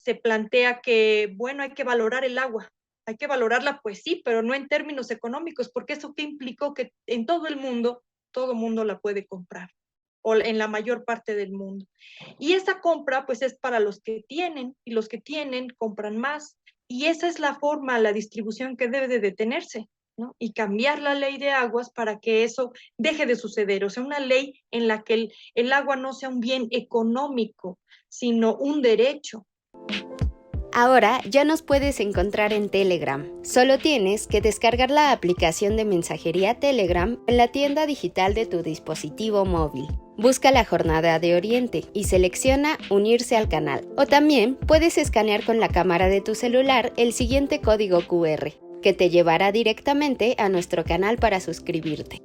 se plantea que, bueno, hay que valorar el agua. Hay que valorarla, pues sí, pero no en términos económicos, porque eso que implicó que en todo mundo la puede comprar, o en la mayor parte del mundo. Y esa compra, pues es para los que tienen, y los que tienen compran más. Y esa es la forma, la distribución que debe de detenerse, ¿no? Y cambiar la ley de aguas para que eso deje de suceder. O sea, una ley en la que el agua no sea un bien económico, sino un derecho. Ahora ya nos puedes encontrar en Telegram. Solo tienes que descargar la aplicación de mensajería Telegram en la tienda digital de tu dispositivo móvil. Busca la Jornada de Oriente y selecciona Unirse al canal. O también puedes escanear con la cámara de tu celular el siguiente código QR, que te llevará directamente a nuestro canal para suscribirte.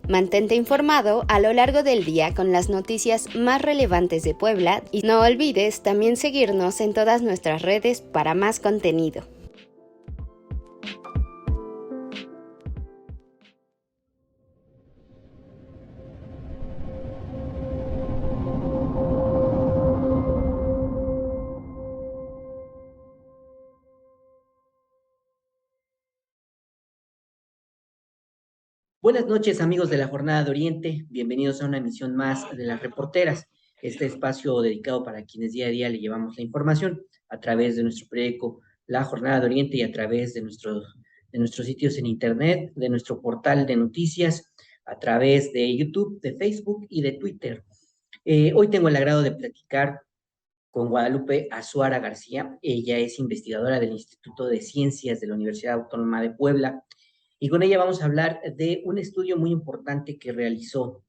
Mantente informado a lo largo del día con las noticias más relevantes de Puebla y no olvides también seguirnos en todas nuestras redes para más contenido. Buenas noches, amigos de la Jornada de Oriente. Bienvenidos a una emisión más de Las Reporteras, este espacio dedicado para quienes día a día le llevamos la información a través de nuestro periódico La Jornada de Oriente y a través de nuestros sitios en Internet, de nuestro portal de noticias, a través de YouTube, de Facebook y de Twitter. Hoy tengo el agrado de platicar con Guadalupe Azuara García. Ella es investigadora del Instituto de Ciencias de la Universidad Autónoma de Puebla y con ella vamos a hablar de un estudio muy importante que realizó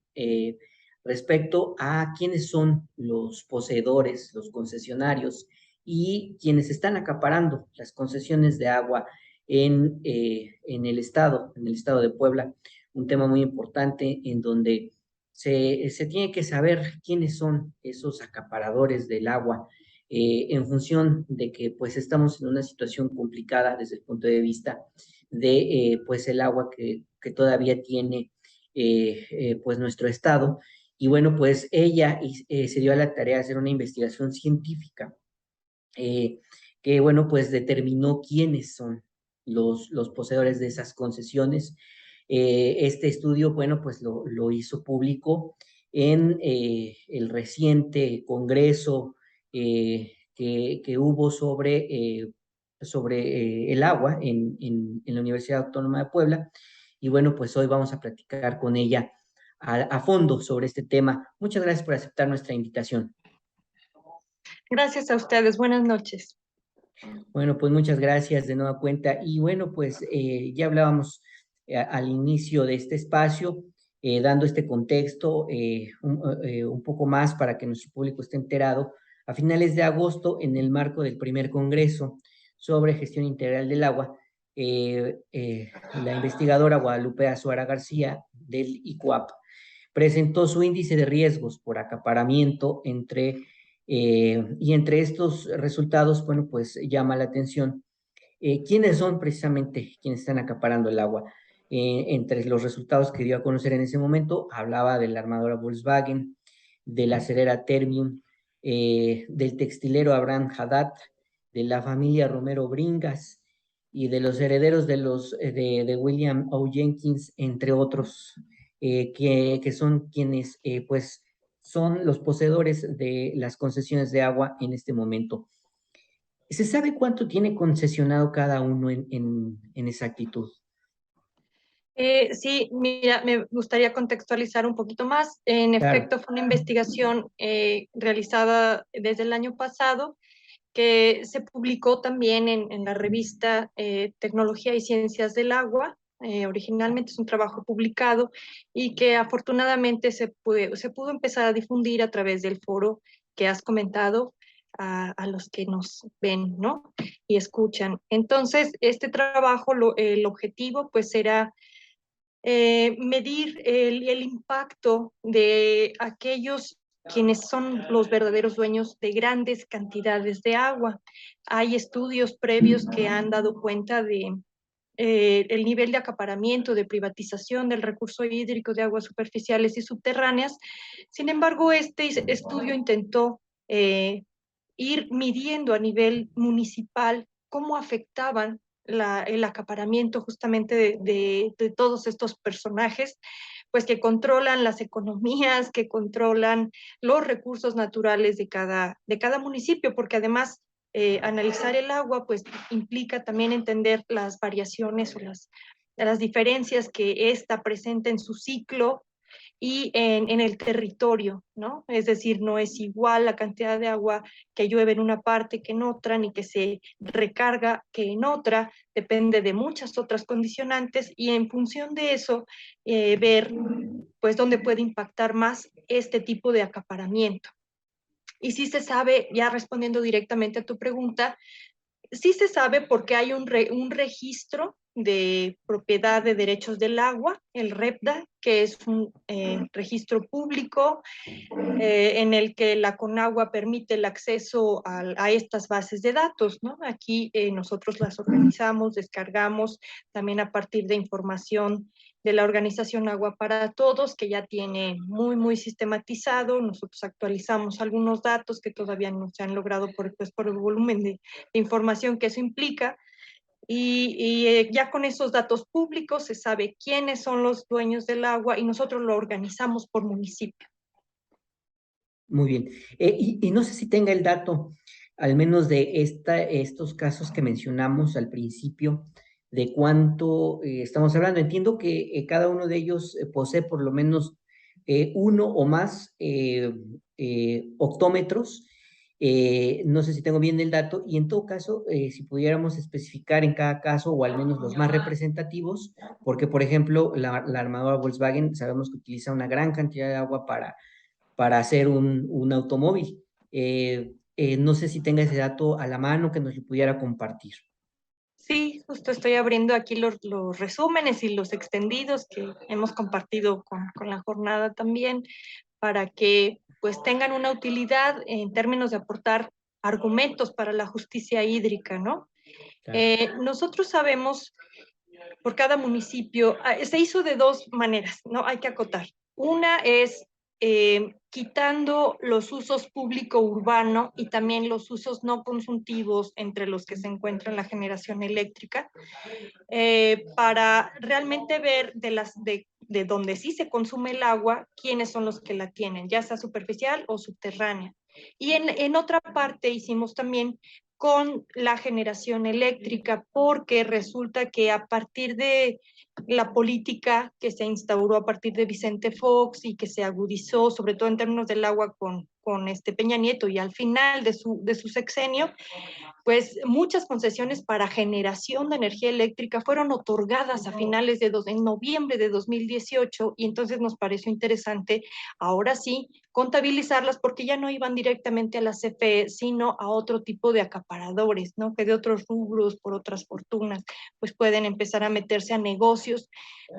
respecto a quiénes son los poseedores, los concesionarios y quienes están acaparando las concesiones de agua en el estado de Puebla, un tema muy importante en donde se tiene que saber quiénes son esos acaparadores del agua en función de que pues estamos en una situación complicada desde el punto de vista de pues el agua que todavía tiene pues nuestro estado. Y bueno, pues ella se dio a la tarea de hacer una investigación científica eh, que bueno, pues determinó quiénes son los poseedores de esas concesiones. Este estudio, bueno, pues lo hizo público en el reciente congreso que hubo sobre el agua en la Universidad Autónoma de Puebla. Y bueno, pues hoy vamos a platicar con ella a fondo sobre este tema. Muchas gracias por aceptar nuestra invitación. Gracias a ustedes. Buenas noches. Bueno, pues muchas gracias de nueva cuenta. Y bueno, pues ya hablábamos al inicio de este espacio, dando este contexto un poco más para que nuestro público esté enterado. A finales de agosto, en el marco del primer Congreso sobre Gestión Integral del Agua, la investigadora Guadalupe Azuara García del ICUAP presentó su índice de riesgos por acaparamiento y entre estos resultados, bueno, pues llama la atención quiénes son precisamente quienes están acaparando el agua. Entre los resultados que dio a conocer en ese momento, hablaba de la armadora Volkswagen, de la acerera Termium, del textilero Abraham Haddad, de la familia Romero Bringas y de los herederos de William O. Jenkins, entre otros, que son quienes, pues, son los poseedores de las concesiones de agua en este momento. ¿Se sabe cuánto tiene concesionado cada uno en exactitud? Sí, mira, me gustaría contextualizar un poquito más. En Claro. efecto, fue una investigación realizada desde el año pasado que se publicó también en la revista Tecnología y Ciencias del Agua. Originalmente es un trabajo publicado y que afortunadamente se pudo empezar a difundir a través del foro que has comentado a los que nos ven, ¿no? Y escuchan. Entonces, este trabajo, el objetivo pues era medir el impacto de aquellos quienes son los verdaderos dueños de grandes cantidades de agua. Hay estudios previos que han dado cuenta de el nivel de acaparamiento, de privatización del recurso hídrico de aguas superficiales y subterráneas. Sin embargo, este estudio intentó ir midiendo a nivel municipal cómo afectaban el acaparamiento justamente de todos estos personajes, pues que controlan las economías, que controlan los recursos naturales de cada municipio, porque además analizar el agua pues implica también entender las variaciones o las diferencias que ésta presenta en su ciclo y en el territorio, ¿no? Es decir, no es igual la cantidad de agua que llueve en una parte que en otra, ni que se recarga que en otra, depende de muchas otras condicionantes y en función de eso, ver pues dónde puede impactar más este tipo de acaparamiento. Y sí se sabe, ya respondiendo directamente a tu pregunta, sí se sabe porque hay un registro de propiedad de derechos del agua, el REPDA, que es un registro público en el que la Conagua permite el acceso a estas bases de datos, ¿no? Aquí nosotros las organizamos, descargamos también a partir de información de la organización Agua para Todos, que ya tiene muy sistematizado. Nosotros actualizamos algunos datos que todavía no se han logrado por el volumen de información que eso implica. Ya con esos datos públicos se sabe quiénes son los dueños del agua y nosotros lo organizamos por municipio. Muy bien. Y no sé si tenga el dato, al menos de estos casos que mencionamos al principio, de cuánto estamos hablando. Entiendo que cada uno de ellos posee por lo menos uno o más octómetros. No sé si tengo bien el dato, y en todo caso, si pudiéramos especificar en cada caso, o al menos los más representativos, porque, por ejemplo, la armadora Volkswagen sabemos que utiliza una gran cantidad de agua para hacer un automóvil. No sé si tenga ese dato a la mano que nos lo pudiera compartir. Sí, justo estoy abriendo aquí los resúmenes y los extendidos que hemos compartido con la jornada también, para que pues tengan una utilidad en términos de aportar argumentos para la justicia hídrica, ¿no? Claro. Nosotros sabemos por cada municipio, se hizo de dos maneras, ¿no? Hay que acotar. Una es quitando los usos público-urbano y también los usos no consultivos entre los que se encuentra la generación eléctrica, para realmente ver de donde sí se consume el agua, quiénes son los que la tienen, ya sea superficial o subterránea. Y en otra parte hicimos también con la generación eléctrica, porque resulta que a partir de la política que se instauró a partir de Vicente Fox y que se agudizó, sobre todo en términos del agua con este Peña Nieto y al final de su sexenio, pues muchas concesiones para generación de energía eléctrica fueron otorgadas a finales en noviembre de 2018 y entonces nos pareció interesante ahora sí contabilizarlas porque ya no iban directamente a la CFE, sino a otro tipo de acaparadores, ¿no? Que de otros rubros, por otras fortunas, pues pueden empezar a meterse a negocios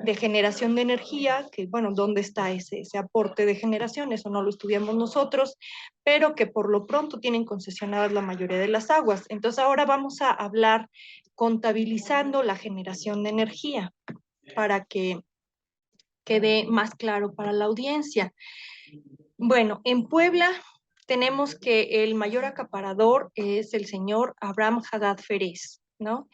de generación de energía, que bueno, ¿dónde está ese aporte de generación? Eso no lo estudiamos nosotros, pero que por lo pronto tienen concesionadas la mayoría de las aguas. Entonces ahora vamos a hablar contabilizando la generación de energía para que quede más claro para la audiencia. Bueno, en Puebla tenemos que el mayor acaparador es el señor Abraham Haddad Férez, ¿no?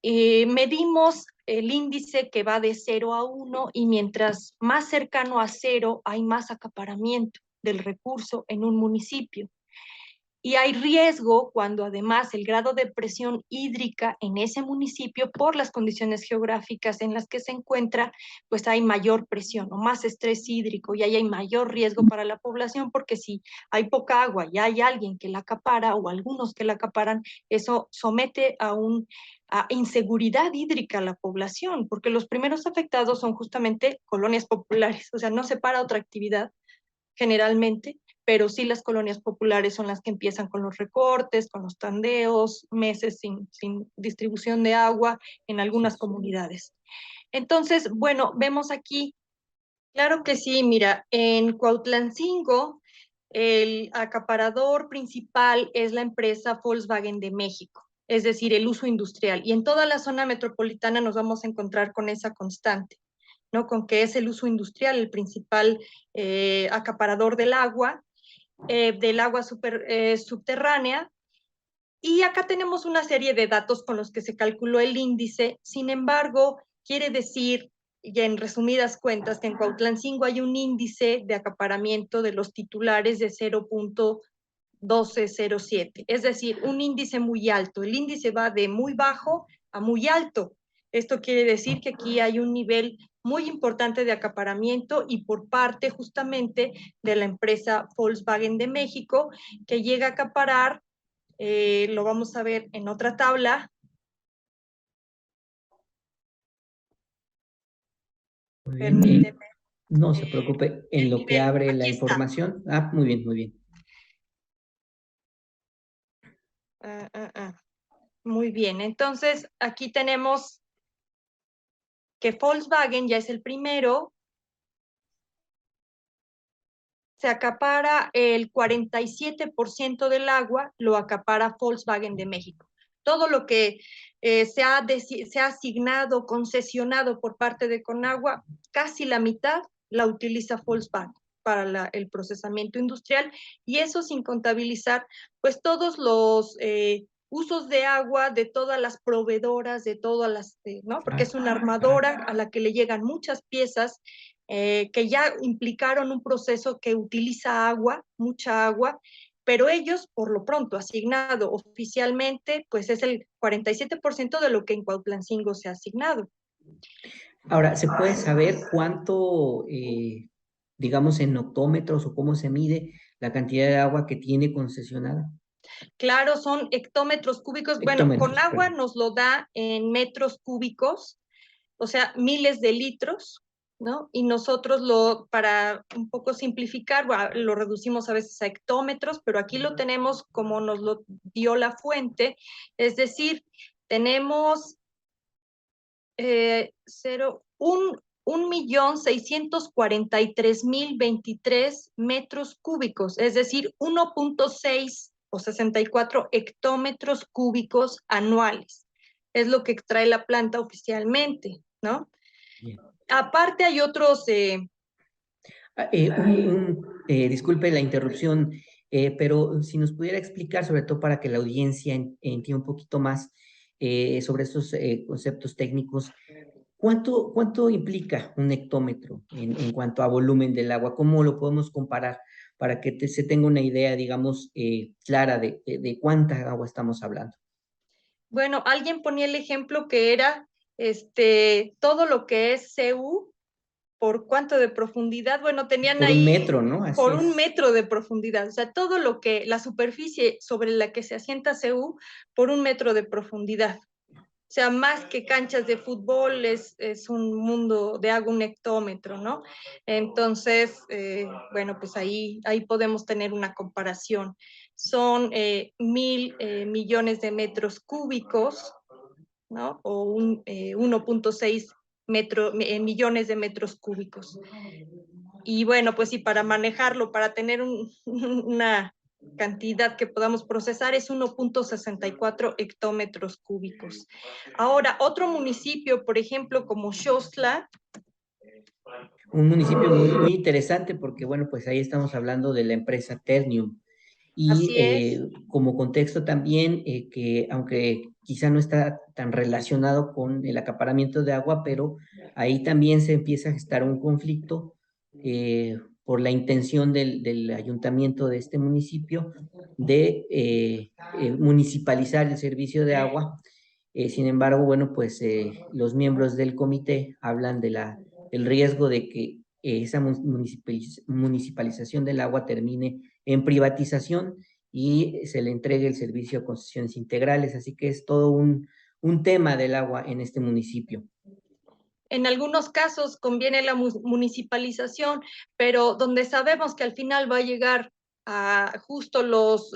Medimos el índice que va de 0 a 1 y mientras más cercano a 0 hay más acaparamiento del recurso en un municipio. Y hay riesgo cuando además el grado de presión hídrica en ese municipio, por las condiciones geográficas en las que se encuentra, pues hay mayor presión o más estrés hídrico y ahí hay mayor riesgo para la población, porque si hay poca agua y hay alguien que la acapara o algunos que la acaparan, eso somete a inseguridad hídrica a la población, porque los primeros afectados son justamente colonias populares, o sea, no se para otra actividad generalmente, pero sí las colonias populares son las que empiezan con los recortes, con los tandeos, meses sin distribución de agua en algunas comunidades. Entonces, bueno, vemos aquí, claro que sí, mira, en Cuautlancingo, el acaparador principal es la empresa Volkswagen de México, es decir, el uso industrial. Y en toda la zona metropolitana nos vamos a encontrar con esa constante, ¿no? Con que es el uso industrial el principal acaparador del agua del agua subterránea. Y acá tenemos una serie de datos con los que se calculó el índice. Sin embargo, quiere decir, y en resumidas cuentas, que en Cuautlancingo hay un índice de acaparamiento de los titulares de 0.1207, es decir, un índice muy alto. El índice va de muy bajo a muy alto. Esto quiere decir que aquí hay un nivel muy importante de acaparamiento y por parte justamente de la empresa Volkswagen de México, que llega a acaparar, lo vamos a ver en otra tabla. Muy bien. Permíteme. No se preocupe en El lo que nivel, abre la aquí está. información. Ah, muy bien, muy bien. Muy bien, entonces aquí tenemos que Volkswagen ya es el primero, se acapara el 47% del agua, lo acapara Volkswagen de México. Todo lo que se ha asignado, concesionado por parte de Conagua, casi la mitad la utiliza Volkswagen para el procesamiento industrial, y eso sin contabilizar pues todos los usos de agua de todas las proveedoras, de todas las, ¿no? Porque es una armadora a la que le llegan muchas piezas que ya implicaron un proceso que utiliza agua, mucha agua, pero ellos, por lo pronto, asignado oficialmente, pues es el 47% de lo que en Cuautlancingo se ha asignado. Ahora, ¿se puede saber cuánto, digamos, en octómetros o cómo se mide la cantidad de agua que tiene concesionada? Claro, son hectómetros cúbicos. Bueno, con Hectómetros, agua perdón. nos lo da en metros cúbicos, o sea, miles de litros, ¿no? Y nosotros para un poco simplificar, lo reducimos a veces a hectómetros, pero aquí lo tenemos como nos lo dio la fuente, es decir, tenemos 1.643.023 metros cúbicos, es decir, 1.6 o 64 hectómetros cúbicos anuales. Es lo que extrae la planta oficialmente, ¿no? Bien. Aparte hay otros... Disculpe la interrupción, pero si nos pudiera explicar, sobre todo para que la audiencia entienda un poquito más sobre estos conceptos técnicos, ¿cuánto implica un hectómetro en cuanto a volumen del agua? ¿Cómo lo podemos comparar para que se tenga una idea, digamos, clara de cuánta agua estamos hablando? Bueno, alguien ponía el ejemplo que era todo lo que es CU, ¿por cuánto de profundidad? Bueno, tenían Por un ahí metro, ¿no? Así por un es. metro de profundidad, o sea, todo lo que, la superficie sobre la que se asienta CU por un metro de profundidad. O sea, más que canchas de fútbol, es un mundo de agua, un hectómetro, ¿no? Entonces, bueno, pues ahí podemos tener una comparación. Son 1.000 millones de metros cúbicos, ¿no? O 1.6 millones de metros cúbicos. Y bueno, pues sí, para manejarlo, para tener una cantidad que podamos procesar es 1.64 hectómetros cúbicos. Ahora, otro municipio, por ejemplo, como Xostla. Un municipio muy, muy interesante porque, bueno, pues ahí estamos hablando de la empresa Ternium. Y Así es. como contexto también, que aunque quizá no está tan relacionado con el acaparamiento de agua, pero ahí también se empieza a gestar un conflicto por la intención del ayuntamiento de este municipio de municipalizar el servicio de agua. Sin embargo, bueno, pues los miembros del comité hablan del riesgo de que esa municipalización del agua termine en privatización y se le entregue el servicio de concesiones integrales. Así que es todo un tema del agua en este municipio. En algunos casos conviene la municipalización, pero donde sabemos que al final va a llegar a justo los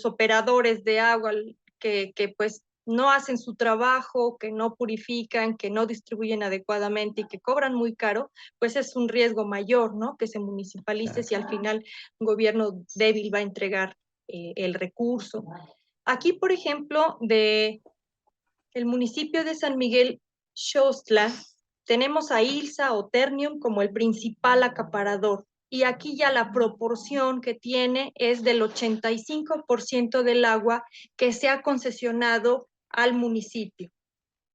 operadores de agua que pues no hacen su trabajo, que no purifican, que no distribuyen adecuadamente y que cobran muy caro, pues es un riesgo mayor, ¿no? Que se municipalice si al final un gobierno débil va a entregar el recurso. Aquí, por ejemplo, el municipio de San Miguel Xostla, tenemos a ILSA o Ternium como el principal acaparador. y aquí ya la proporción que tiene es del 85% del agua que se ha concesionado al municipio,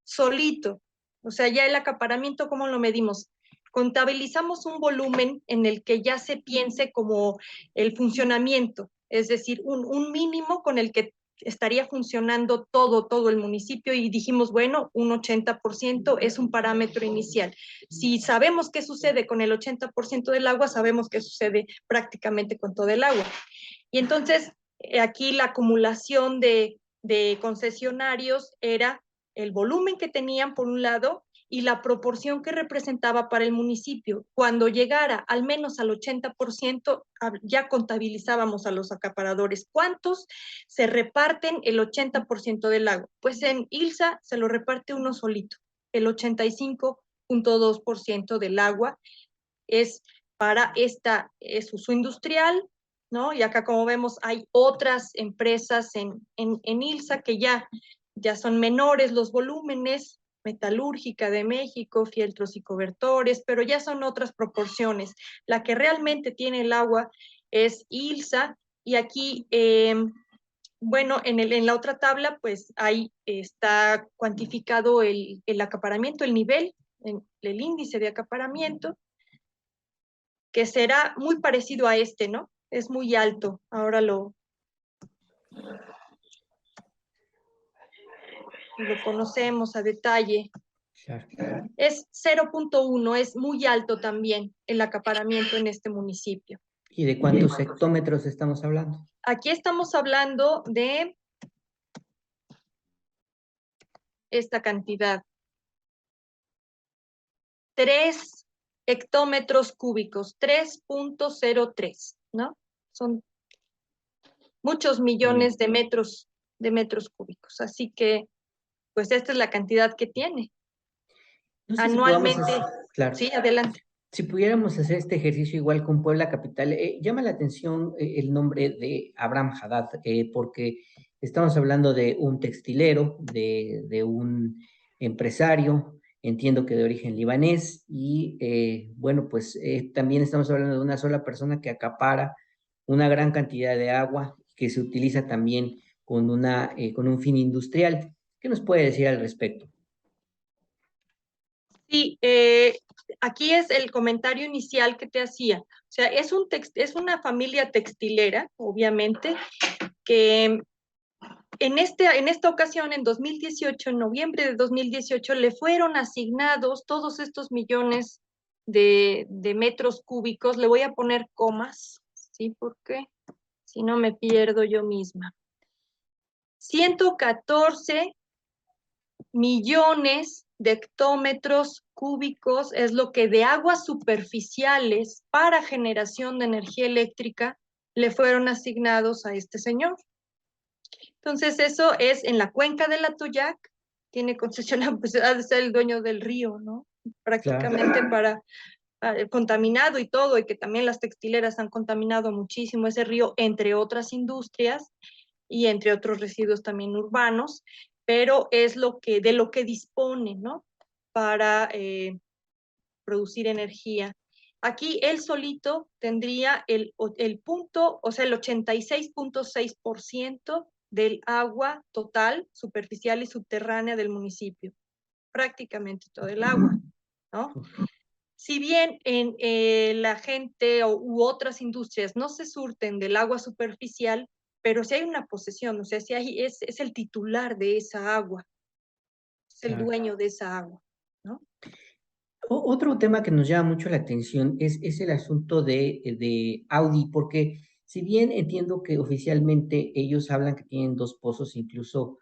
solito. O sea, ya el acaparamiento, ¿cómo lo medimos? Contabilizamos un volumen en el que ya se piense como el funcionamiento, es decir, un mínimo con el que estaría funcionando todo el municipio y dijimos, bueno, un 80% es un parámetro inicial. Si sabemos qué sucede con el 80% del agua, sabemos qué sucede prácticamente con todo el agua. Y entonces, aquí la acumulación de concesionarios era el volumen que tenían por un lado y la proporción que representaba para el municipio. Cuando llegara al menos al 80%, ya contabilizábamos a los acaparadores. ¿Cuántos se reparten el 80% del agua? Pues en ILSA se lo reparte uno solito. El 85.2% del agua es para esta, es uso industrial, ¿no? Y acá, como vemos, hay otras empresas en ILSA que ya son menores los volúmenes, Metalúrgica de México, Fieltros y Cobertores, pero ya son otras proporciones. La que realmente tiene el agua es ILSA, y aquí, bueno, en la otra tabla, pues ahí está cuantificado el acaparamiento, el nivel, el índice de acaparamiento, que será muy parecido a este, ¿no? Es muy alto. Ahora lo conocemos a detalle. Claro. Es 0.1, es muy alto también el acaparamiento en este municipio. ¿Y de cuántos hectómetros estamos hablando? Aquí estamos hablando de esta cantidad. 3 hectómetros cúbicos, 3.03, ¿no? Son muchos millones de metros cúbicos. Así que, pues esta es la cantidad que tiene. No sé si podamos Anualmente. hacer, claro, Sí, adelante. si pudiéramos hacer este ejercicio igual con Puebla Capital, llama la atención el nombre de Abraham Haddad, porque estamos hablando de un textilero, de un empresario, entiendo que de origen libanés, y bueno, pues también estamos hablando de una sola persona que acapara una gran cantidad de agua que se utiliza también con un fin industrial. ¿Qué nos puede decir al respecto? Sí, aquí es el comentario inicial que te hacía. O sea, es una familia textilera, obviamente, que en esta ocasión, en 2018, en noviembre de 2018, le fueron asignados todos estos millones de metros cúbicos. Le voy a poner comas, ¿sí? Porque si no me pierdo yo misma. 114 millones de hectómetros cúbicos es lo que de aguas superficiales para generación de energía eléctrica le fueron asignados a este señor. Entonces, eso es en la cuenca de la Toyac, tiene concesión, pues ha de ser el dueño del río, ¿no? Prácticamente Claro. contaminado y todo, y que también las textileras han contaminado muchísimo ese río, entre otras industrias y entre otros residuos también urbanos, pero es de lo que dispone, ¿no? Para producir energía. Aquí él solito tendría el punto, o sea, el 86.6% del agua total, superficial y subterránea del municipio. Prácticamente todo el agua, ¿no? Si bien en la gente u otras industrias no se surten del agua superficial, pero si hay una posesión, o sea, si es el titular de esa agua, es el Claro. dueño de esa agua, ¿no? Otro tema que nos llama mucho la atención es el asunto de Audi, porque si bien entiendo que oficialmente ellos hablan que tienen dos pozos, incluso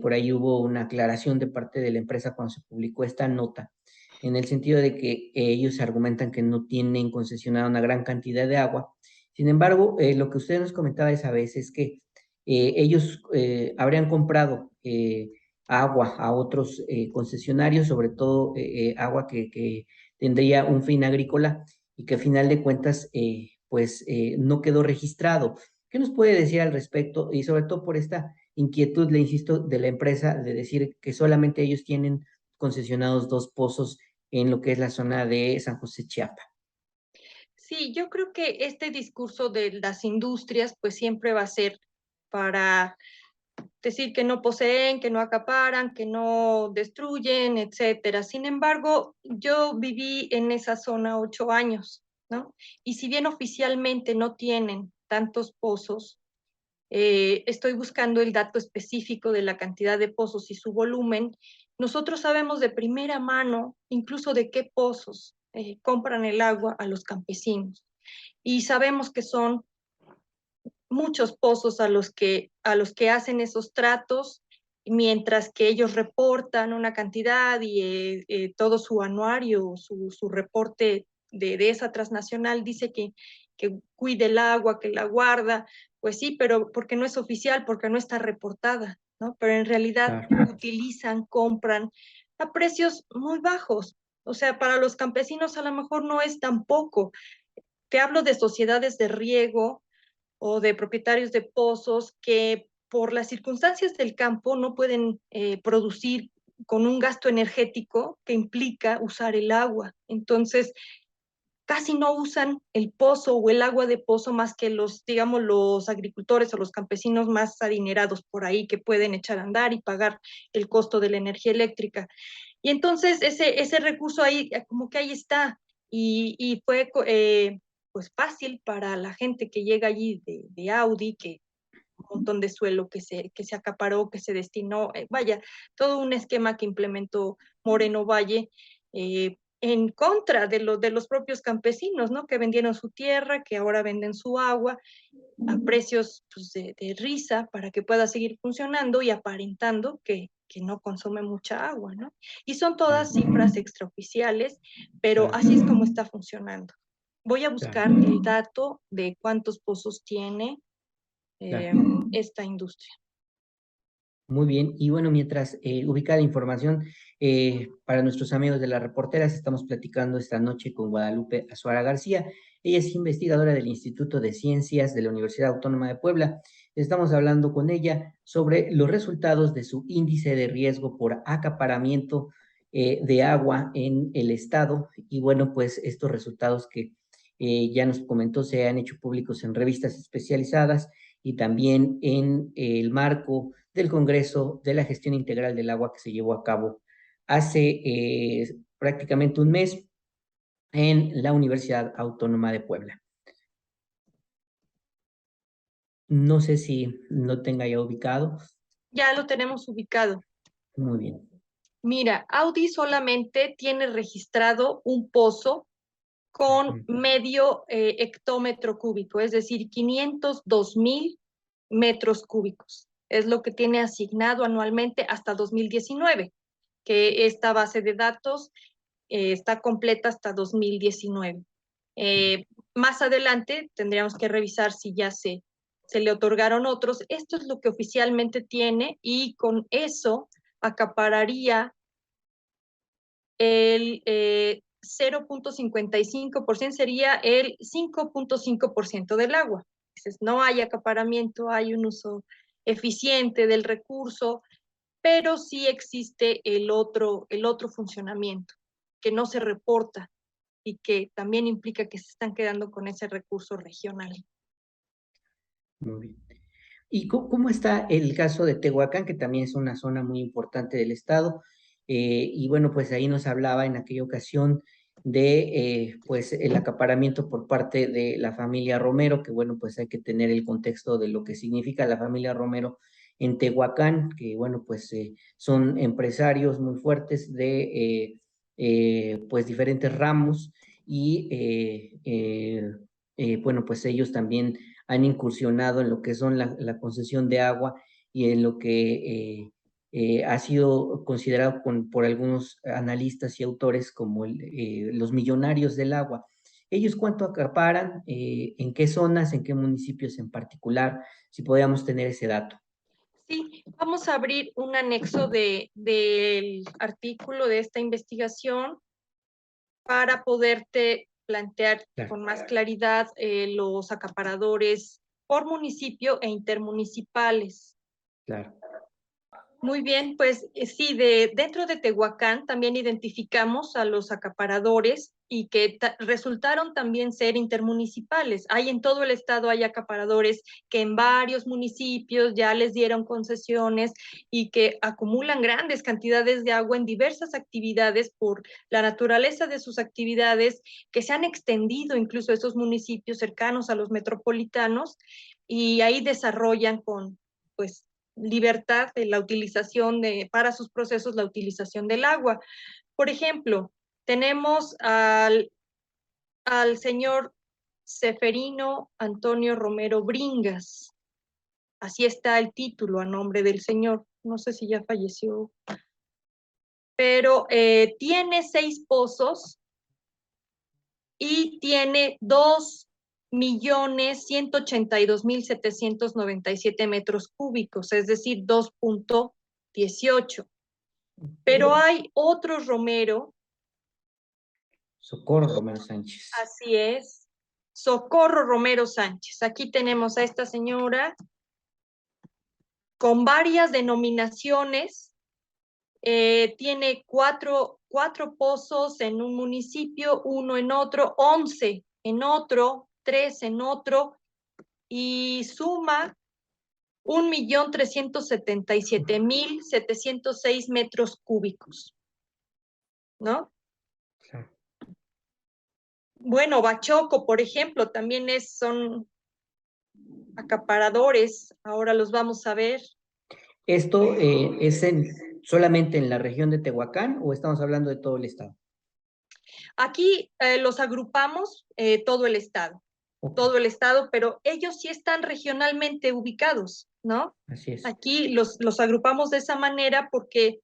por ahí hubo una aclaración de parte de la empresa cuando se publicó esta nota, en el sentido de que ellos argumentan que no tienen concesionada una gran cantidad de agua. Sin embargo, lo que usted nos comentaba esa vez es que ellos habrían comprado agua a otros concesionarios, sobre todo agua que tendría un fin agrícola y que a final de cuentas pues no quedó registrado. ¿Qué nos puede decir al respecto? Y sobre todo por esta inquietud, le insisto, de la empresa de decir que solamente ellos tienen concesionados dos pozos en lo que es la zona de San José Chiapa. Sí, yo creo que este discurso de las industrias pues siempre va a ser para decir que no poseen, que no acaparan, que no destruyen, etcétera. Sin embargo, yo viví en esa zona 8 años, ¿no? Y si bien oficialmente no tienen tantos pozos, estoy buscando el dato específico de la cantidad de pozos y su volumen. Nosotros sabemos de primera mano, incluso de qué pozos compran el agua a los campesinos. Y sabemos que son muchos pozos a los que hacen esos tratos, mientras que ellos reportan una cantidad y todo su anuario, su reporte de esa transnacional dice que cuide el agua, que la guarda, pues sí, pero porque no es oficial, porque no está reportada, ¿no? Pero en realidad Claro, utilizan, compran a precios muy bajos. O sea, para los campesinos a lo mejor no es tan poco. Te hablo de sociedades de riego o de propietarios de pozos que por las circunstancias del campo no pueden producir con un gasto energético que implica usar el agua. Entonces, casi no usan el pozo o el agua de pozo más que los, digamos, los agricultores o los campesinos más adinerados por ahí que pueden echar a andar y pagar el costo de la energía eléctrica. Y entonces ese recurso ahí, como que ahí está, y fue pues fácil para la gente que llega allí de Audi, que un montón de suelo que se acaparó, que se destinó, vaya, todo un esquema que implementó Moreno Valle en contra de los propios campesinos, ¿no? Que vendieron su tierra, que ahora venden su agua a precios pues, de risa para que pueda seguir funcionando y aparentando que no consume mucha agua, ¿no? Y son claro, todas cifras extraoficiales, pero claro, así es como está funcionando. Voy a buscar claro, el dato de cuántos pozos tiene eh, claro. esta industria. Muy bien, y bueno, mientras ubica la información para nuestros amigos de las reporteras, estamos platicando esta noche con Guadalupe Azuara García. Ella es investigadora del Instituto de Ciencias de la Universidad Autónoma de Puebla. Estamos hablando con ella sobre los resultados de su índice de riesgo por acaparamiento de agua en el estado. Y bueno, pues estos resultados que ya nos comentó se han hecho públicos en revistas especializadas y también en el marco del Congreso de la Gestión Integral del Agua que se llevó a cabo hace prácticamente un mes en la Universidad Autónoma de Puebla. No sé si lo tenga ya ubicado. Ya lo tenemos ubicado. Muy bien. Mira, Audi solamente tiene registrado un pozo con Ujú. medio hectómetro cúbico, es decir, 502,000 metros cúbicos. Es lo que tiene asignado anualmente hasta 2019, que esta base de datos está completa hasta 2019. Más adelante tendríamos que revisar si ya se le otorgaron otros. Esto es lo que oficialmente tiene y con eso acapararía el 0,55%, sería el 5,5% del agua. Entonces, no hay acaparamiento, hay un uso eficiente del recurso, pero sí existe el otro funcionamiento que no se reporta y que también implica que se están quedando con ese recurso regional. Muy bien. ¿Y cómo está el caso de Tehuacán, que también es una zona muy importante del estado? Y bueno, pues ahí nos hablaba en aquella ocasión de pues el acaparamiento por parte de la familia Romero, que bueno, pues hay que tener el contexto de lo que significa la familia Romero en Tehuacán, que bueno, pues son empresarios muy fuertes de pues diferentes ramos y bueno, pues ellos también han incursionado en lo que son la concesión de agua y en lo que ha sido considerado por algunos analistas y autores como los millonarios del agua. ¿Ellos cuánto acaparan? ¿En qué zonas? ¿En qué municipios en particular? Si podíamos tener ese dato. Sí, vamos a abrir un anexo del artículo de esta investigación para poderte plantear Claro, con más claridad los acaparadores por municipio e intermunicipales. claro. Muy bien, pues sí, dentro de Tehuacán también identificamos a los acaparadores y que resultaron también ser intermunicipales. Hay en todo el estado, hay acaparadores que en varios municipios ya les dieron concesiones y que acumulan grandes cantidades de agua en diversas actividades por la naturaleza de sus actividades, que se han extendido incluso a esos municipios cercanos a los metropolitanos, y ahí desarrollan con, pues, libertad de la utilización para sus procesos, la utilización del agua. Por ejemplo, tenemos al señor Seferino Antonio Romero Bringas. Así está el título a nombre del señor. No sé si ya falleció. Pero tiene 6 pozos y tiene 2.182.797 metros cúbicos, es decir, 2.18. Pero hay otro Romero. Socorro Romero Sánchez. Así es. Socorro Romero Sánchez. Aquí tenemos a esta señora con varias denominaciones. Tiene cuatro pozos en un municipio, 1 en otro, 11 en otro, 3 en otro, y suma 1.377.706 metros cúbicos, ¿no? Claro. Bueno, Bachoco, por ejemplo, también son acaparadores, ahora los vamos a ver. ¿Esto es solamente en la región de Tehuacán o estamos hablando de todo el estado? Aquí los agrupamos todo el estado. Okay. Todo el estado, pero ellos sí están regionalmente ubicados, ¿no? Así es. Aquí los agrupamos de esa manera porque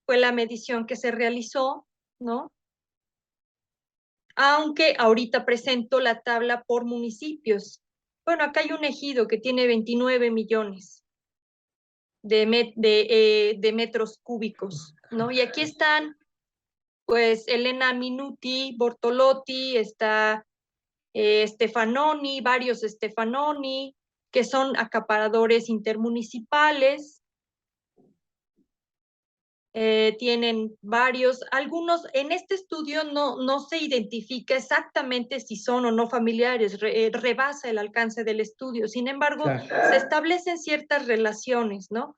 fue la medición que se realizó, ¿no? Aunque ahorita presento la tabla por municipios. Bueno, acá hay un ejido que tiene 29 millones de metros cúbicos, ¿no? Y aquí están, pues, Elena Minuti, Bortolotti, está Stefanoni, varios Stefanoni, que son acaparadores intermunicipales. Tienen varios, algunos, en este estudio no se identifica exactamente si son o no familiares, rebasa el alcance del estudio, sin embargo, claro, se establecen ciertas relaciones, ¿no?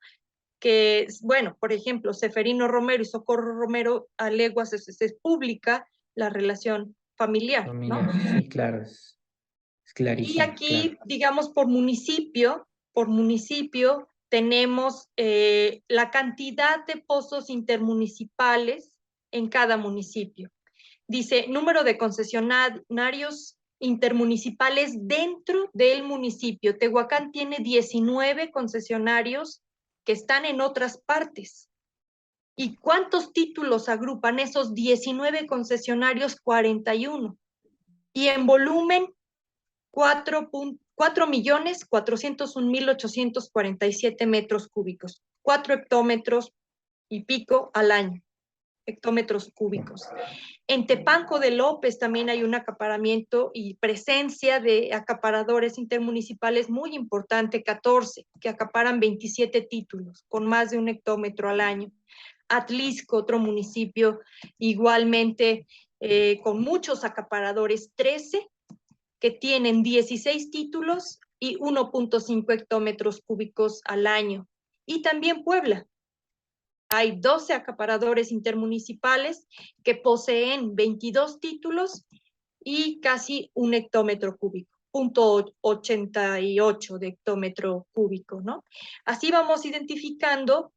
Que, bueno, por ejemplo, Seferino Romero y Socorro Romero, a leguas es pública la relación familiar, ¿no? Sí, claro, es clarísimo. Y aquí, claro, digamos, por municipio, tenemos la cantidad de pozos intermunicipales en cada municipio. Dice, número de concesionarios intermunicipales dentro del municipio. Tehuacán tiene 19 concesionarios que están en otras partes. ¿Y cuántos títulos agrupan esos 19 concesionarios? 41. Y en volumen, 4.401.847 metros cúbicos, 4 hectómetros y pico al año, hectómetros cúbicos. En Tepanco de López también hay un acaparamiento y presencia de acaparadores intermunicipales muy importante, 14, que acaparan 27 títulos, con más de 1 hectómetro al año. Atlisco, otro municipio, igualmente con muchos acaparadores, 13, que tienen 16 títulos y 1.5 hectómetros cúbicos al año. Y también Puebla. Hay 12 acaparadores intermunicipales que poseen 22 títulos y casi 1 hectómetro cúbico, 0.88 de hectómetro cúbico, ¿no? Así vamos identificando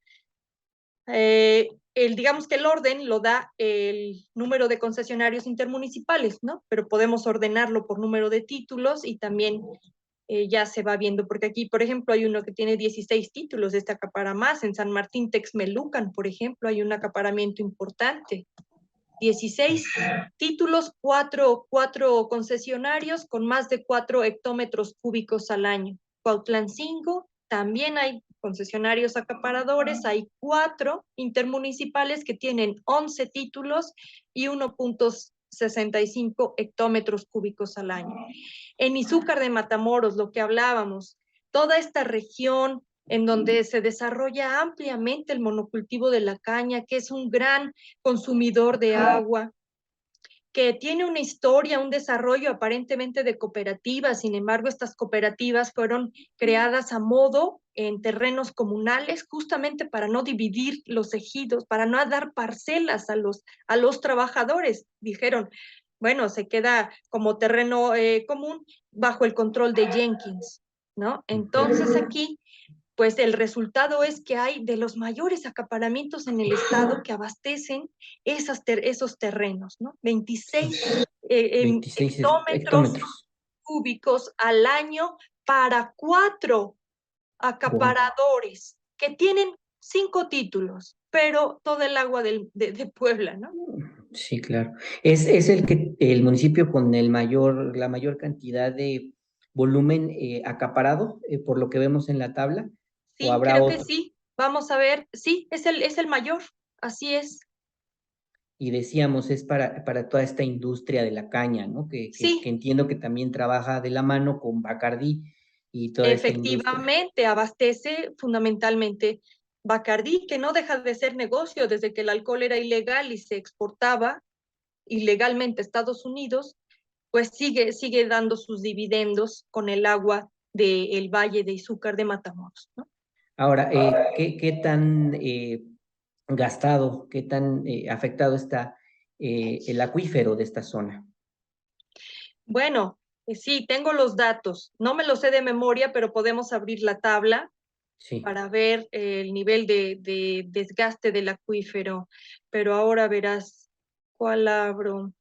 digamos que el orden lo da el número de concesionarios intermunicipales, ¿no? Pero podemos ordenarlo por número de títulos y también ya se va viendo, porque aquí, por ejemplo, hay uno que tiene 16 títulos, este acapara más. En San Martín Texmelucan, por ejemplo, hay un acaparamiento importante. 16 títulos, 4 concesionarios con más de 4 hectómetros cúbicos al año. Cuautlancingo, también hay concesionarios acaparadores, hay 4 intermunicipales que tienen 11 títulos y 1.65 hectómetros cúbicos al año. En Izúcar de Matamoros, lo que hablábamos, toda esta región en donde se desarrolla ampliamente el monocultivo de la caña, que es un gran consumidor de agua, que tiene una historia, un desarrollo aparentemente de cooperativas. Sin embargo, estas cooperativas fueron creadas a modo en terrenos comunales, justamente para no dividir los ejidos, para no dar parcelas a los trabajadores. Dijeron, bueno, se queda como terreno común bajo el control de Jenkins, ¿no? Entonces aquí pues el resultado es que hay de los mayores acaparamientos en el estado que abastecen esos terrenos, ¿no? 26 26 hectómetros hectómetros. cúbicos al año para 4 Wow. acaparadores que tienen 5 títulos, pero todo el agua de Puebla, ¿no? Sí, claro. Es el municipio con la mayor cantidad de volumen acaparado, por lo que vemos en la tabla, o Sí, habrá creo que otro. sí. Vamos a ver, sí, es el mayor, así es. Y decíamos, es para toda esta industria de la caña, ¿no? Que Sí, entiendo que también trabaja de la mano con Bacardí y toda esta industria. efectivamente, abastece fundamentalmente Bacardí, que no deja de ser negocio desde que el alcohol era ilegal y se exportaba ilegalmente a Estados Unidos, pues sigue dando sus dividendos con el agua del Valle de Izúcar de Matamoros, ¿no? Ahora, ¿qué tan gastado, qué tan afectado está el acuífero de esta zona? Bueno, sí, tengo los datos, no me los sé de memoria, pero podemos abrir la tabla Sí, para ver el nivel de desgaste del acuífero, pero ahora verás cuál abro.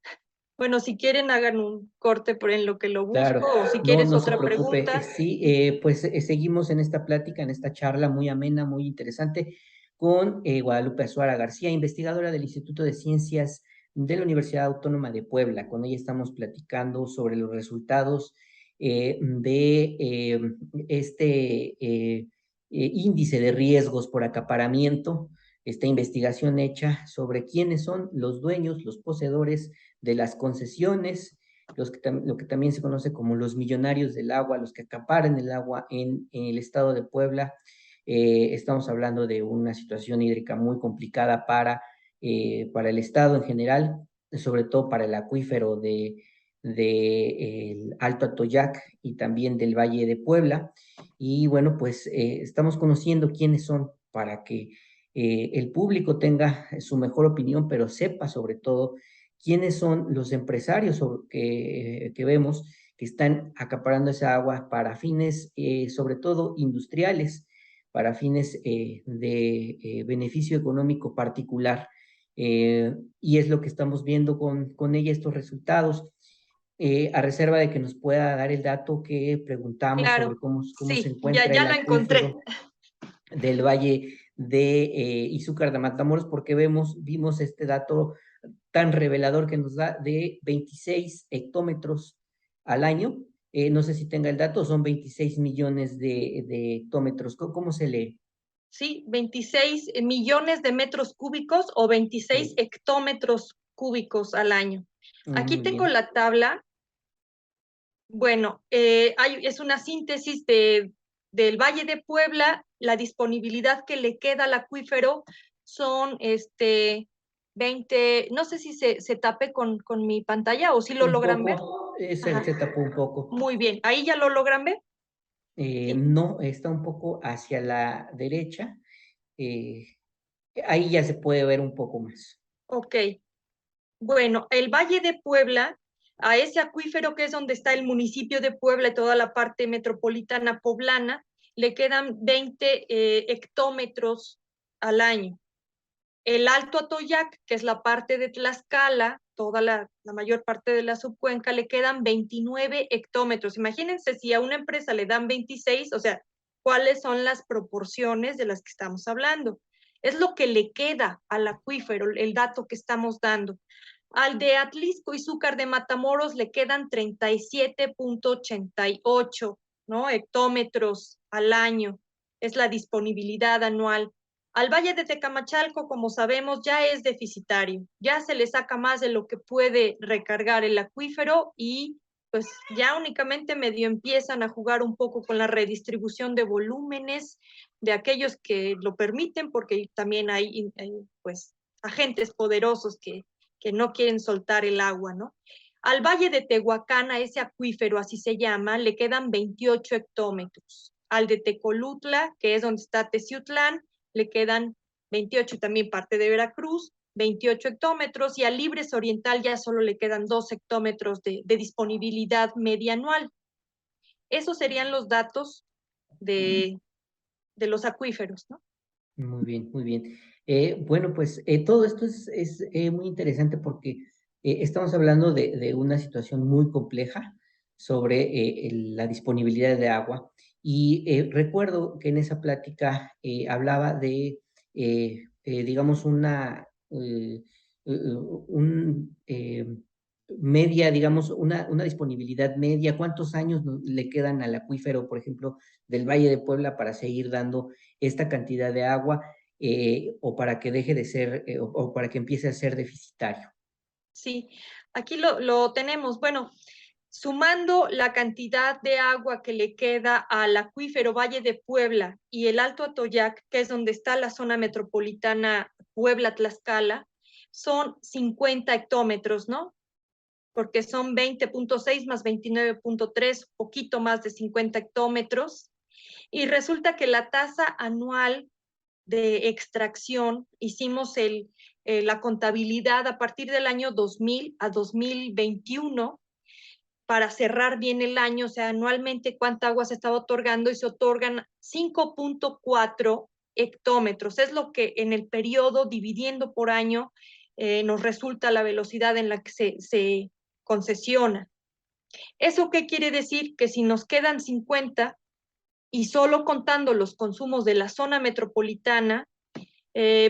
Bueno, si quieren hagan un corte por en lo que lo claro. busco, o si No, quieres no se otra preocupe. pregunta. Sí, pues seguimos en esta plática, en esta charla muy amena, muy interesante, con Guadalupe Azuara García, investigadora del Instituto de Ciencias de la Universidad Autónoma de Puebla. Con ella estamos platicando sobre los resultados de este índice de riesgos por acaparamiento, esta investigación hecha sobre quiénes son los dueños, los poseedores de las concesiones, lo que también se conoce como los millonarios del agua, los que acaparan el agua en el estado de Puebla. Estamos hablando de una situación hídrica muy complicada para el estado en general, sobre todo para el acuífero de el Alto Atoyac y también del Valle de Puebla. Y bueno, pues estamos conociendo quiénes son para que el público tenga su mejor opinión, pero sepa sobre todo quiénes son los empresarios que vemos que están acaparando esa agua para fines, sobre todo industriales, para fines de beneficio económico particular. Y es lo que estamos viendo con ella, estos resultados. A reserva de que nos pueda dar el dato que preguntamos sobre Claro, cómo se sí, encuentra ya el la encontré. acuífero del Valle de Izúcar de Matamoros, porque vimos este dato tan revelador que nos da de 26 hectómetros al año. No sé si tenga el dato, son 26 millones de hectómetros. ¿Cómo se lee? Sí, 26 millones de metros cúbicos o 26 Sí. hectómetros cúbicos al año. Aquí Muy tengo bien. la tabla. Bueno, es una síntesis del Valle de Puebla. La disponibilidad que le queda al acuífero son 20, no sé si se tape con mi pantalla o si lo Un logran ver. poco, Ajá, se tapó un poco. muy bien, ahí ya lo logran ver. Sí, No, está un poco hacia la derecha. eh, Ahí ya se puede ver un poco más. ok. Bueno, el Valle de Puebla, a ese acuífero que es donde está el municipio de Puebla y toda la parte metropolitana poblana, le quedan 20 hectómetros al año. El Alto Atoyac, que es la parte de Tlaxcala, toda la mayor parte de la subcuenca, le quedan 29 hectómetros. Imagínense si a una empresa le dan 26, o sea, ¿cuáles son las proporciones de las que estamos hablando? Es lo que le queda al acuífero, el dato que estamos dando. Al de Atlisco y Zúcar de Matamoros le quedan 37.88, ¿no? Hectómetros al año. Es la disponibilidad anual. Al Valle de Tecamachalco, como sabemos, ya es deficitario. Ya se le saca más de lo que puede recargar el acuífero y pues ya únicamente medio empiezan a jugar un poco con la redistribución de volúmenes de aquellos que lo permiten, porque también hay pues agentes poderosos que que no quieren soltar el agua, ¿no? Al Valle de Tehuacán, a ese acuífero, así se llama, le quedan 28 hectómetros. Al de Tecolutla, que es donde está Teciutlán, le quedan 28, también parte de Veracruz, 28 hectómetros, y al Libres Oriental ya solo le quedan 2 hectómetros de disponibilidad media anual. Esos serían los datos de los acuíferos, ¿no? Muy bien, muy bien. Bueno, pues todo esto es muy interesante porque estamos hablando de una situación muy compleja sobre la disponibilidad de agua. Y recuerdo que en esa plática hablaba de, digamos, un, media, digamos, una disponibilidad media. ¿Cuántos años le quedan al acuífero, por ejemplo, del Valle de Puebla para seguir dando esta cantidad de agua o para que deje de ser o para que empiece a ser deficitario? Sí, aquí lo tenemos. Bueno, sumando la cantidad de agua que le queda al acuífero Valle de Puebla y el Alto Atoyac, que es donde está la zona metropolitana Puebla-Tlaxcala, son 50 hectómetros, ¿no? Porque son 20.6 más 29.3, poquito más de 50 hectómetros. Y resulta que la tasa anual de extracción, hicimos la contabilidad a partir del año 2000 a 2021 para cerrar bien el año, o sea, anualmente cuánta agua se estaba otorgando, y se otorgan 5.4 hectómetros. Es lo que en el periodo, dividiendo por año, nos resulta la velocidad en la que se concesiona. ¿Eso qué quiere decir? Que si nos quedan 50 y solo contando los consumos de la zona metropolitana,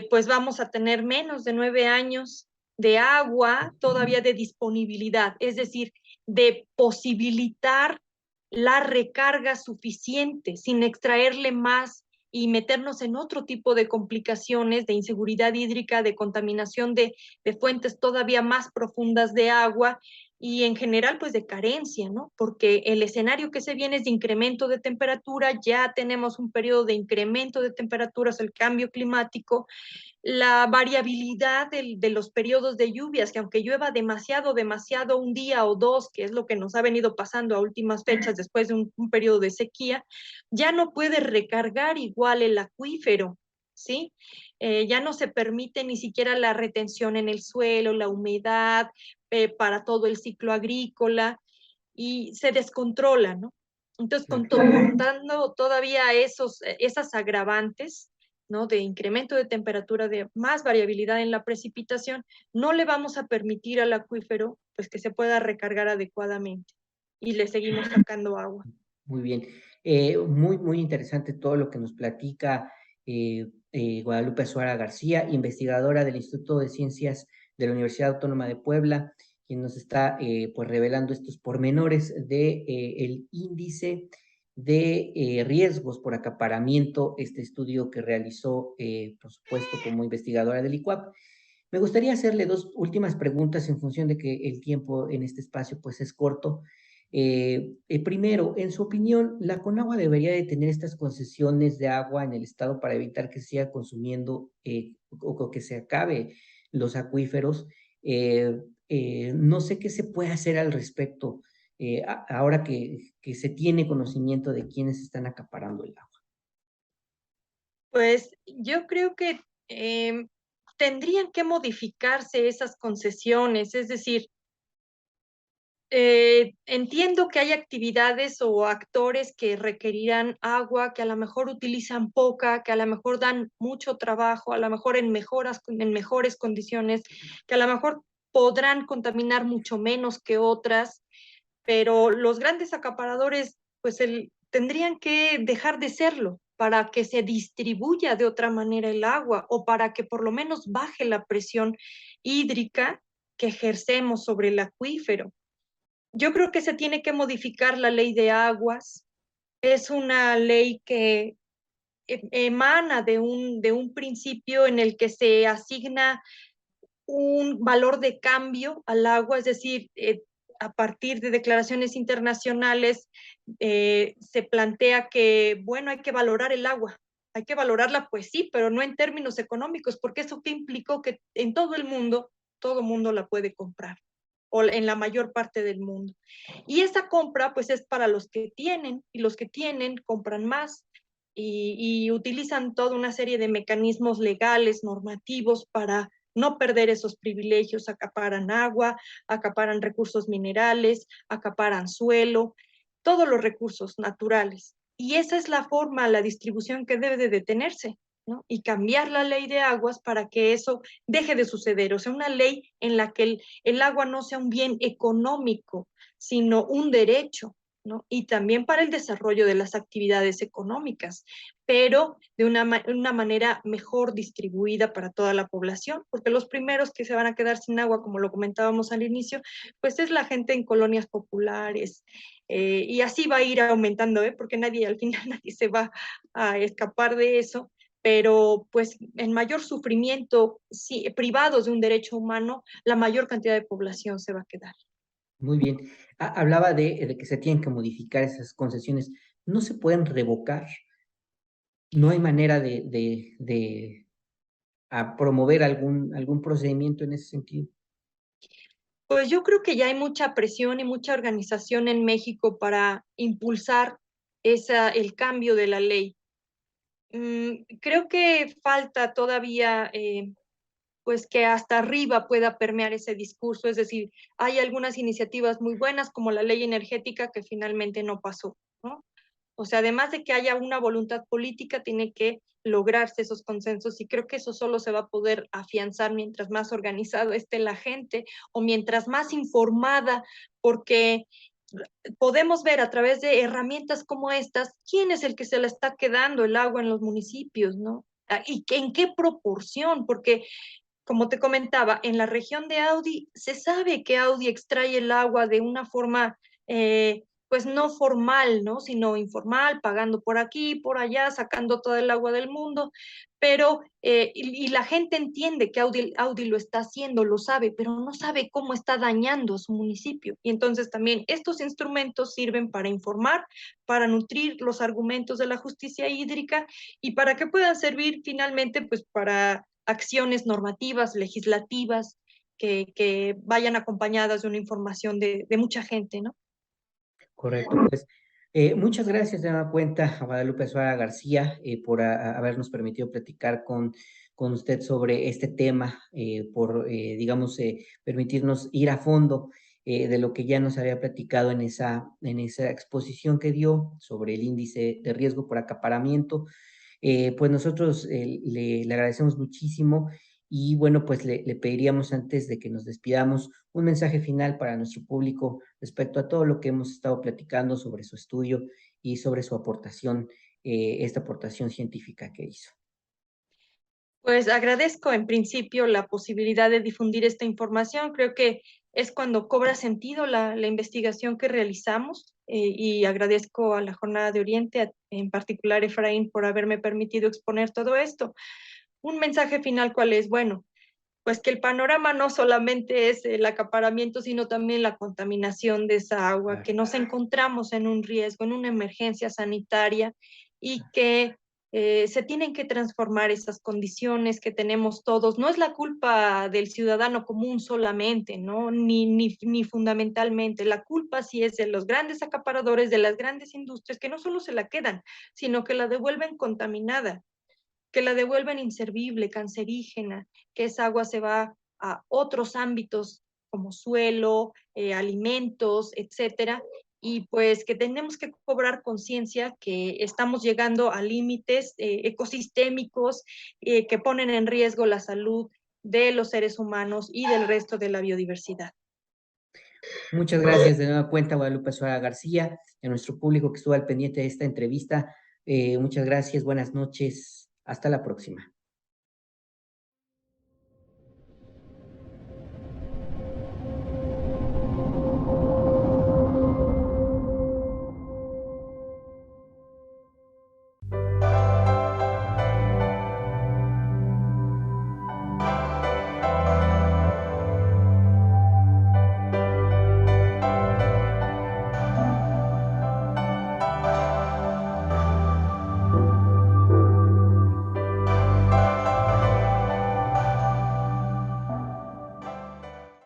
pues vamos a tener menos de 9 años de agua todavía de disponibilidad, es decir, de posibilitar la recarga suficiente sin extraerle más y meternos en otro tipo de complicaciones de inseguridad hídrica, de contaminación de fuentes todavía más profundas de agua y en general pues de carencia, ¿no? Porque el escenario que se viene es de incremento de temperatura, ya tenemos un periodo de incremento de temperaturas, el cambio climático, la variabilidad de los periodos de lluvias, que aunque llueva demasiado un día o dos, que es lo que nos ha venido pasando a últimas fechas después de un periodo de sequía, ya no puede recargar igual el acuífero, ¿sí? Ya no se permite ni siquiera la retención en el suelo, la humedad para todo el ciclo agrícola y se descontrola, ¿no? Entonces, contando todavía esas agravantes, ¿no? De incremento de temperatura, de más variabilidad en la precipitación, no le vamos a permitir al acuífero pues que se pueda recargar adecuadamente y le seguimos sacando agua. Muy bien. Muy, muy interesante todo lo que nos platica Guadalupe Azuara García, investigadora del Instituto de Ciencias de la Universidad Autónoma de Puebla, quien nos está pues revelando estos pormenores de el índice de riesgos por acaparamiento, este estudio que realizó, por supuesto, como investigadora del ICUAP. Me gustaría hacerle dos últimas preguntas en función de que el tiempo en este espacio pues es corto. Primero, en su opinión, ¿la Conagua debería de tener estas concesiones de agua en el estado para evitar que se siga consumiendo o que se acabe los acuíferos? No sé qué se puede hacer al respecto ahora que se tiene conocimiento de quiénes están acaparando el agua. Pues yo creo que tendrían que modificarse esas concesiones, es decir, entiendo que hay actividades o actores que requerirán agua, que a lo mejor utilizan poca, que a lo mejor dan mucho trabajo, a lo mejor en mejores condiciones, que a lo mejor podrán contaminar mucho menos que otras, pero los grandes acaparadores pues tendrían que dejar de serlo para que se distribuya de otra manera el agua o para que por lo menos baje la presión hídrica que ejercemos sobre el acuífero. Yo creo que se tiene que modificar la ley de aguas. Es una ley que emana de un principio en el que se asigna un valor de cambio al agua, es decir, a partir de declaraciones internacionales se plantea que, bueno, hay que valorar el agua. Hay que valorarla, pues sí, pero no en términos económicos, porque eso que implicó que en todo el mundo todo mundo la puede comprar, o en la mayor parte del mundo. Y esa compra pues es para los que tienen, y los que tienen compran más y utilizan toda una serie de mecanismos legales, normativos para no perder esos privilegios, acaparan agua, acaparan recursos minerales, acaparan suelo, todos los recursos naturales. Y esa es la forma, la distribución que debe de detenerse, ¿no? Y cambiar la ley de aguas para que eso deje de suceder, o sea, una ley en la que el agua no sea un bien económico, sino un derecho, ¿no? Y también para el desarrollo de las actividades económicas, pero de una manera mejor distribuida para toda la población, porque los primeros que se van a quedar sin agua, como lo comentábamos al inicio, pues es la gente en colonias populares, y así va a ir aumentando, porque nadie, al final nadie se va a escapar de eso, pero pues en mayor sufrimiento, sí, privados de un derecho humano, la mayor cantidad de población se va a quedar. Muy bien. Hablaba de que se tienen que modificar esas concesiones. No se pueden revocar. No hay manera de promover algún procedimiento en ese sentido. Pues yo creo que ya hay mucha presión y mucha organización en México para impulsar el cambio de la ley. Creo que falta todavía, pues que hasta arriba pueda permear ese discurso, es decir, hay algunas iniciativas muy buenas como la ley energética que finalmente no pasó, ¿no? O sea, además de que haya una voluntad política, tiene que lograrse esos consensos y creo que eso solo se va a poder afianzar mientras más organizado esté la gente o mientras más informada, porque podemos ver a través de herramientas como estas quién es el que se le está quedando el agua en los municipios, ¿no? Y en qué proporción, porque como te comentaba, en la región de Audi se sabe que Audi extrae el agua de una forma, pues no formal, ¿no? Sino informal, pagando por aquí, por allá, sacando todo el agua del mundo, pero, y la gente entiende que Audi lo está haciendo, lo sabe, pero no sabe cómo está dañando a su municipio. Y entonces también estos instrumentos sirven para informar, para nutrir los argumentos de la justicia hídrica y para que puedan servir finalmente, pues para acciones normativas, legislativas, que vayan acompañadas de una información de mucha gente, ¿no? Correcto, pues muchas gracias de nueva cuenta a Guadalupe Suárez García por habernos permitido platicar con usted sobre este tema, por, digamos, permitirnos ir a fondo de lo que ya nos había platicado en esa exposición que dio sobre el índice de riesgo por acaparamiento. Pues nosotros le agradecemos muchísimo y bueno, pues le pediríamos antes de que nos despidamos un mensaje final para nuestro público respecto a todo lo que hemos estado platicando sobre su estudio y sobre su aportación, esta aportación científica que hizo. Pues agradezco en principio la posibilidad de difundir esta información. Creo que es cuando cobra sentido la investigación que realizamos, y agradezco a la Jornada de Oriente, en particular Efraín, por haberme permitido exponer todo esto. Un mensaje final, ¿cuál es? Bueno, pues que el panorama no solamente es el acaparamiento, sino también la contaminación de esa agua, Claro, que nos encontramos en un riesgo, en una emergencia sanitaria y que se tienen que transformar esas condiciones que tenemos todos. No es la culpa del ciudadano común solamente, ¿no? Ni fundamentalmente. La culpa sí es de los grandes acaparadores, de las grandes industrias, que no solo se la quedan, sino que la devuelven contaminada, que la devuelven inservible, cancerígena, que esa agua se va a otros ámbitos como suelo, alimentos, etcétera, y pues que tenemos que cobrar conciencia que estamos llegando a límites ecosistémicos que ponen en riesgo la salud de los seres humanos y del resto de la biodiversidad. muchas gracias de nueva cuenta, Guadalupe Suárez García, y a nuestro público que estuvo al pendiente de esta entrevista. Muchas gracias, buenas noches, hasta la próxima.